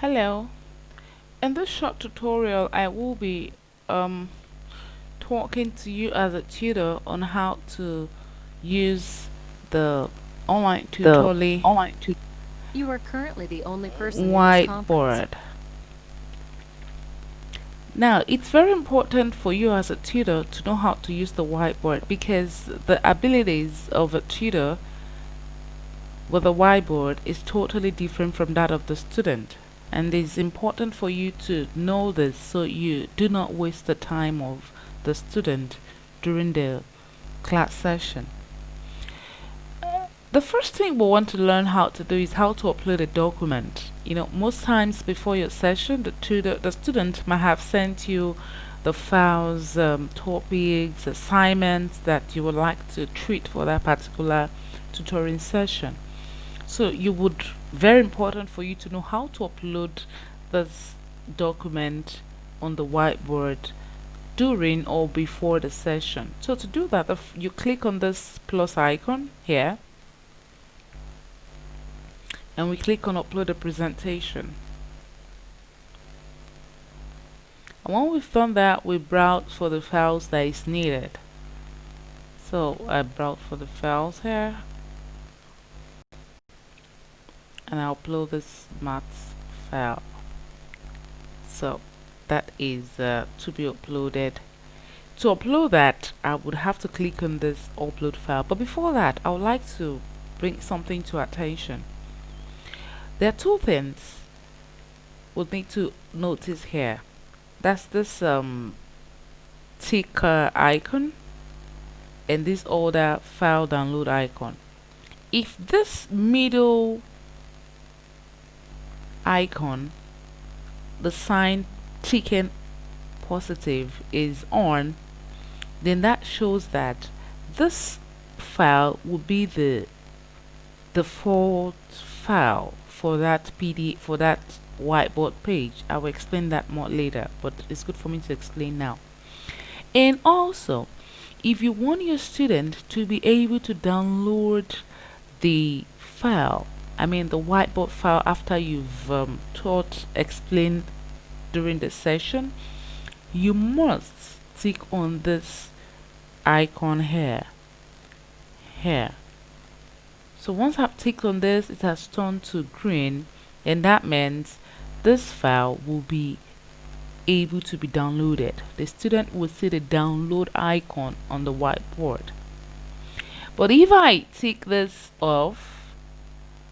Hello. In this short tutorial, I will be um, talking to you as a tutor on how to use the online the tutorial online tutor. You are currently the only person in this conference. whiteboard. Now, it's very important for you as a tutor to know how to use the whiteboard because the abilities of a tutor with a whiteboard is totally different from that of the student. And it's important for you to know this so you do not waste the time of the student during the class session. The first thing we want to learn how to do is how to upload a document. Most times before your session, the student might have sent you the files, topics, assignments that you would like to treat for that particular tutoring session. So you would very important for you to know how to upload this document on the whiteboard during or before the session. So to do that, if you click on this plus icon here and we click on upload a presentation. And when we've done that, we browse for the files that is needed. So I browse for the files here and I upload this maths file. So that is to be uploaded. To upload that, I would have to click on this upload file. But before that, I would like to bring something to attention. There are two things we'll need to notice here. That's this tick icon and this other file download icon. If this middle icon, the sign ticking positive, is on, then that shows that this file will be the default file for that PD, for that whiteboard page. I will explain that more later, but it's good for me to explain now. And also, if you want your student to be able to download the file, I mean the whiteboard file, after you've explained during the session, you must click on this icon here. So once I've clicked on this, it has turned to green, and that means this file will be able to be downloaded. The student will see the download icon on the whiteboard. But if I take this off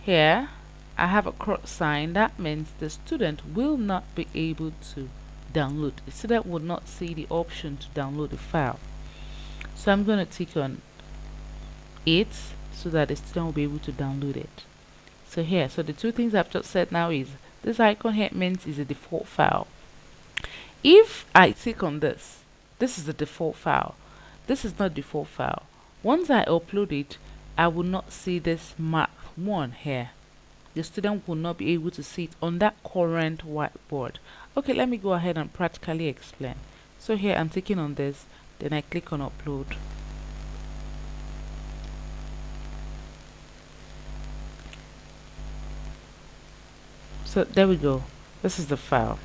here, I have a cross sign. That means the student will not be able to download. The student will not see the option to download the file. So I'm going to click on it so that the student will be able to download it. So here, so the two things I've just said now is this icon here means is a default file. If I click on this, this is the default file. This is not default file. Once I upload it, I will not see this mark 1 here. The student will not be able to see it on that current whiteboard. Okay, let me go ahead and practically explain. So here I'm clicking on this, then I click on upload. So there we go. This is the file.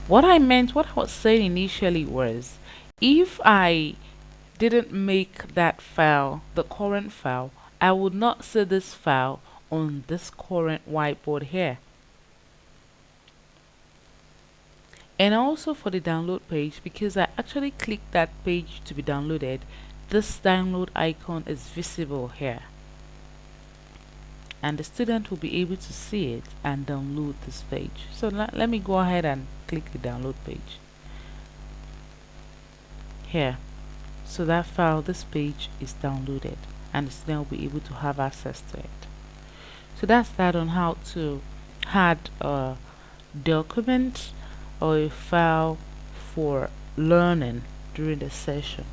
What I was saying initially was, if I didn't make that file the current file, I would not see this file on this current whiteboard here. And also for the download page, because I actually clicked that page to be downloaded, this download icon is visible here, and the student will be able to see it and download this page. So let me go ahead and click the download page here. So that file, this page, is downloaded and the student will be able to have access to it. So that's that on how to add a document or a file for learning during the session.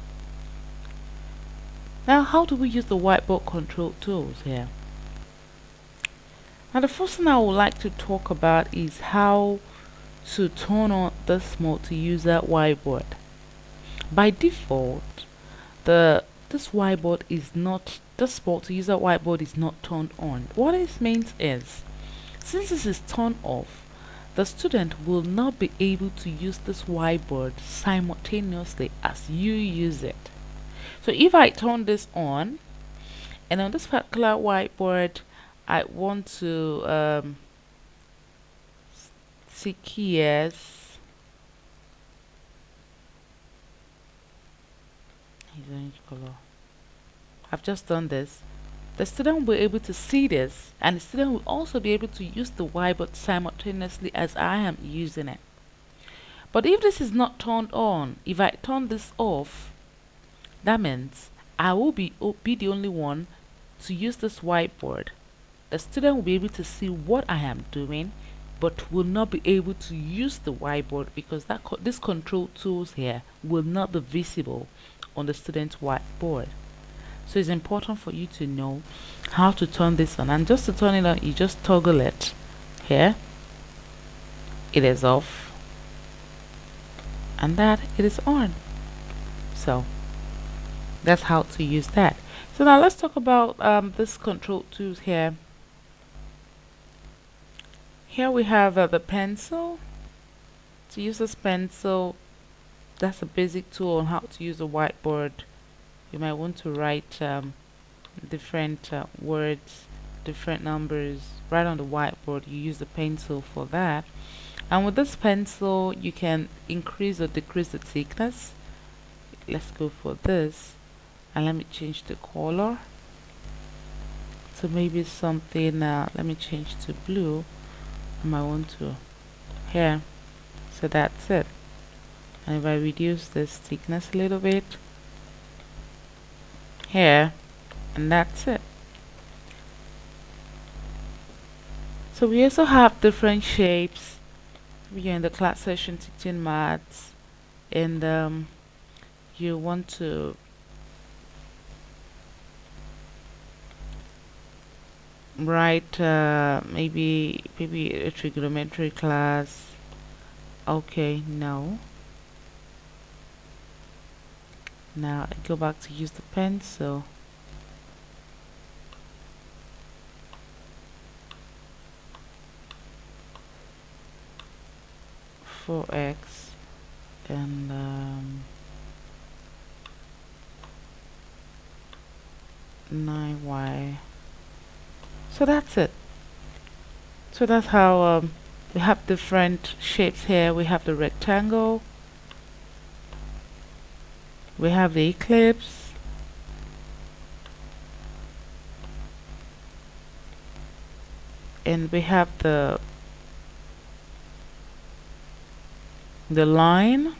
Now, how do we use the whiteboard control tools here? Now, the first thing I would like to talk about is how to turn on this multi-user whiteboard. By default, this multi-user whiteboard is not turned on. What this means is, since this is turned off, the student will not be able to use this whiteboard simultaneously as you use it. So if I turn this on, and on this particular whiteboard I want to tick yes, orange color. I've just done this. The student will be able to see this, and the student will also be able to use the whiteboard simultaneously as I am using it. But if this is not turned on, if I turn this off, that means I will be the only one to use this whiteboard. The student will be able to see what I am doing, but will not be able to use the whiteboard because this control tools here will not be visible on the student's whiteboard. So it's important for you to know how to turn this on. And just to turn it on, you just toggle it here. It is off, and that it is on. So that's how to use that. So now let's talk about this control tools here. Here we have the pencil. To use this pencil, that's a basic tool on how to use a whiteboard. You might want to write different words, different numbers right on the whiteboard. You use the pencil for that. And with this pencil, you can increase or decrease the thickness. Let's go for this. And let me change the color. So maybe something, let me change to blue. I might want to here. So that's it. And if I reduce this thickness a little bit here, and that's it. So we also have different shapes. We are in the class session teaching maths, and you want to write maybe a trigonometry class. Okay, no. Now I go back to use the pencil. For X and 9Y. So that's it. So that's how we have different shapes here. We have the rectangle, we have the eclipse, and we have the line,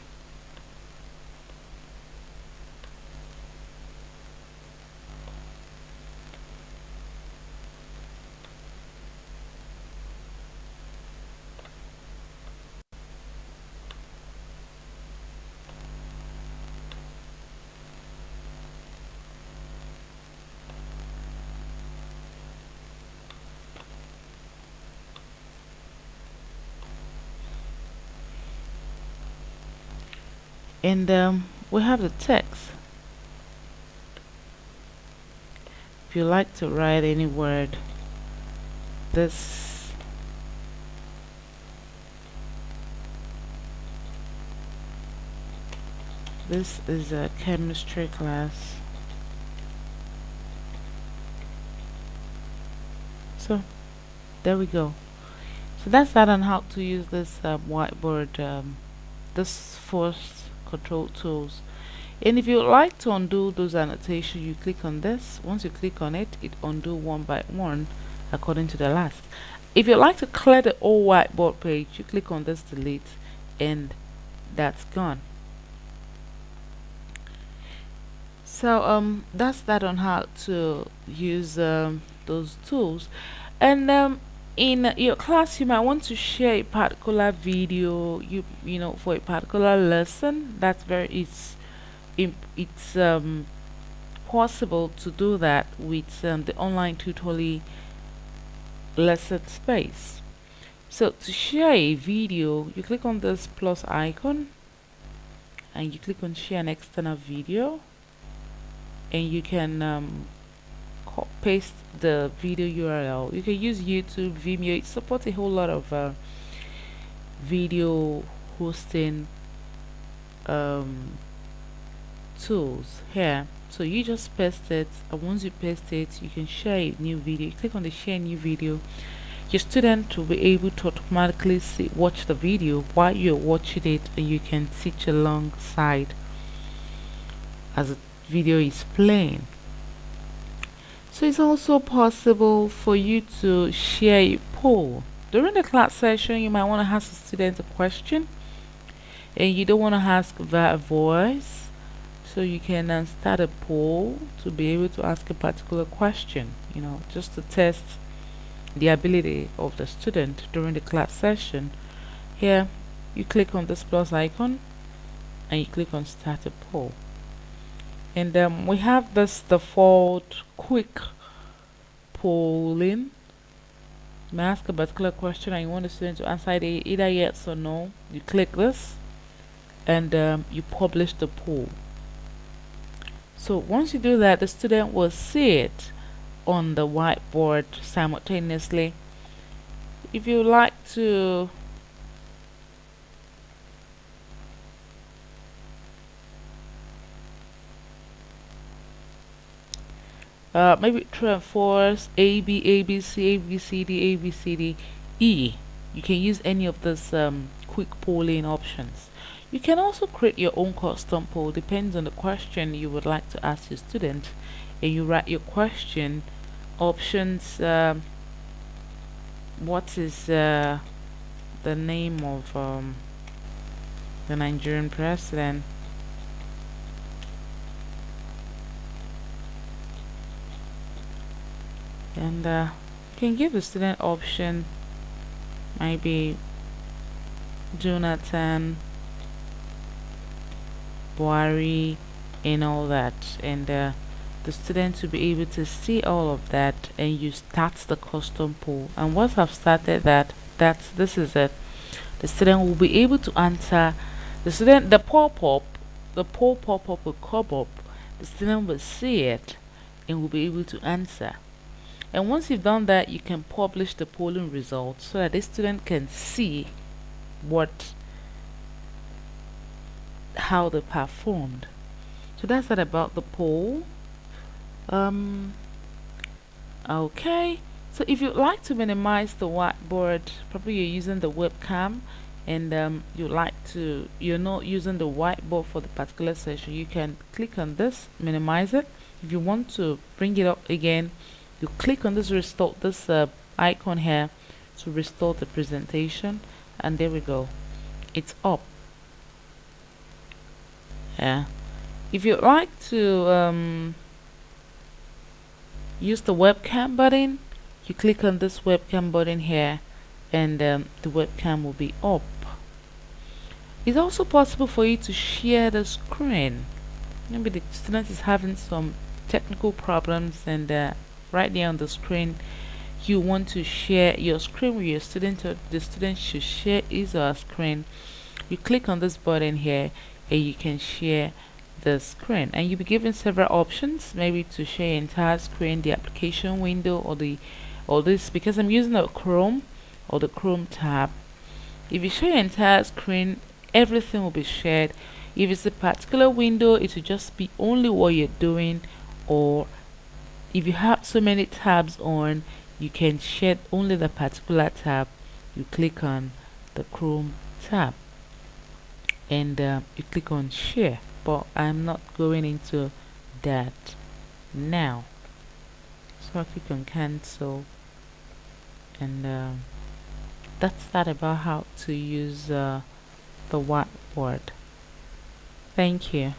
and we have the text. If you like to write any word, this is a chemistry class. So there we go. So that's that on how to use this whiteboard, this first control tools. And if you like to undo those annotations, you click on this. Once you click on it, it undo one by one according to the last. If you like to clear the old whiteboard page, you click on this delete, and that's gone. So that's that on how to use those tools. And in your class, you might want to share a particular video, you know, for a particular lesson. That's it's possible to do that with the online tutorial lesson space. So to share a video, you click on this plus icon and you click on share an external video, and you can paste the video URL. You can use YouTube, Vimeo. It supports a whole lot of video hosting tools here. So you just paste it, and once you paste it, you can share a new video. You click on the share new video. Your student will be able to automatically watch the video while you're watching it, and you can teach alongside as the video is playing. So it's also possible for you to share a poll. During the class session, you might want to ask the student a question, and you don't want to ask via voice, so you can start a poll to be able to ask a particular question, just to test the ability of the student during the class session. Here you click on this plus icon and you click on start a poll, and we have this default quick polling. You may ask a particular question and you want the student to answer either yes or no. You click this and you publish the poll. So once you do that, the student will see it on the whiteboard simultaneously. If you like to maybe true and false, A B A B C A B C D A B C D E, you can use any of this quick polling options. You can also create your own custom poll, depends on the question you would like to ask your student, and you write your question options. What is the name of the Nigerian president? And you can give the student option, maybe Jonathan, Buhari, and all that, and the student to be able to see all of that, and you start the custom poll. And once I've started this is it. The student will be able to answer. The poll pop-up will come up. The student will see it and will be able to answer. And once you've done that, you can publish the polling results so that the student can see how they performed. So that's that about the poll. Okay, so if you'd like to minimize the whiteboard, probably you're using the webcam, and you're not using the whiteboard for the particular session, you can click on this, minimize it. If you want to bring it up again, you click on this icon here to restore the presentation, and there we go, it's up. Yeah, if you'd like to use the webcam button, you click on this webcam button here, and the webcam will be up. It's also possible for you to share the screen. Maybe the student is having some technical problems, and right there on the screen you want to share your screen with your student, or the student should share his or her screen. You click on this button here and you can share the screen, and you'll be given several options, maybe to share entire screen, the application window, or this, because I'm using the Chrome or the Chrome tab. If you share your entire screen, everything will be shared. If it's a particular window, it will just be only what you're doing, or if you have so many tabs on, you can share only the particular tab. You click on the Chrome tab and you click on share, but I'm not going into that now, so I click on cancel, and that's that about how to use the whiteboard. Thank you.